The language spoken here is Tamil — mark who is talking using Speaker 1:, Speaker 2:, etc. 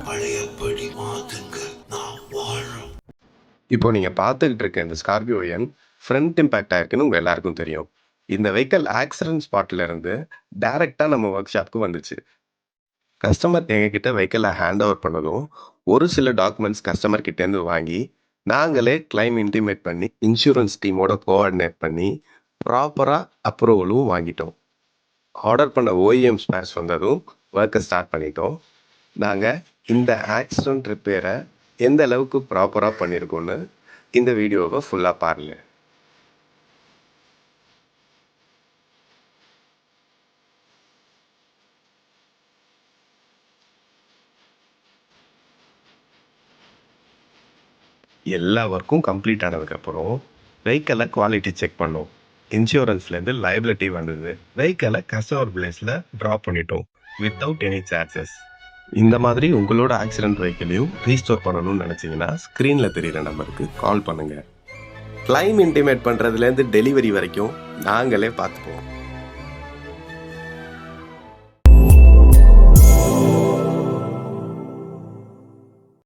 Speaker 1: பழையபடி மாத்துங்க, நான் வாழும்.
Speaker 2: இப்போ நீங்கள் பார்த்துக்கிட்டு இருக்க இந்த ஸ்கார்பியோ என் ஃப்ரண்ட் இம்பேக்ட் ஆயிருக்குன்னு உங்கள் எல்லாருக்கும் தெரியும். இந்த வெஹிக்கல் ஆக்சிடென்ட் ஸ்பாட்ல இருந்து டைரெக்டாக நம்ம ஒர்க் ஷாப்புக்கு வந்துச்சு. கஸ்டமர் எங்ககிட்ட வெஹிக்கிளை ஹேண்ட் ஓவர் பண்ணதும் ஒரு சில டாக்குமெண்ட்ஸ் கஸ்டமர் கிட்டேருந்து வாங்கி நாங்களே கிளைம் இன்டிமேட் பண்ணி இன்சூரன்ஸ் டீமோட கோஆர்டினேட் பண்ணி ப்ராப்பராக அப்ரூவலும் வாங்கிட்டோம். ஆர்டர் பண்ண ஓஇஎம் ஸ்பேர்ஸ் வந்ததும் ஒர்க்கை ஸ்டார்ட் பண்ணிட்டோம். நாங்கள் இந்த ஆக்சிடென்ட் ரிப்பேரை எந்த அளவுக்கு ப்ராப்பராக பண்ணியிருக்கோன்னு இந்த வீடியோவை ஃபுல்லாக பாருங்கள். எல்லா ஒர்க்கும் கம்ப்ளீட் ஆனதுக்கப்புறம் வெஹிக்கிளை குவாலிட்டி செக் பண்ணோம். இன்சூரன்ஸ்லேருந்து லைபிலிட்டி வந்தது. வெஹிக்கிளை கஸ்டமர் பிளேஸில் ட்ராப் பண்ணிட்டோம் வித்தவுட் எனி சார்ஜஸ். இந்த மாதிரி உங்களோட ஆக்சிடென்ட் வெஹிக்கிளையும் ரீஸ்டோர் பண்ணணும்னு நினச்சிங்கன்னா ஸ்க்ரீனில் தெரிகிற நம்பருக்கு கால் பண்ணுங்கள். கிளைம் இன்டிமேட் பண்ணுறதுலேருந்து டெலிவரி வரைக்கும் நாங்களே பார்த்துப்போம்.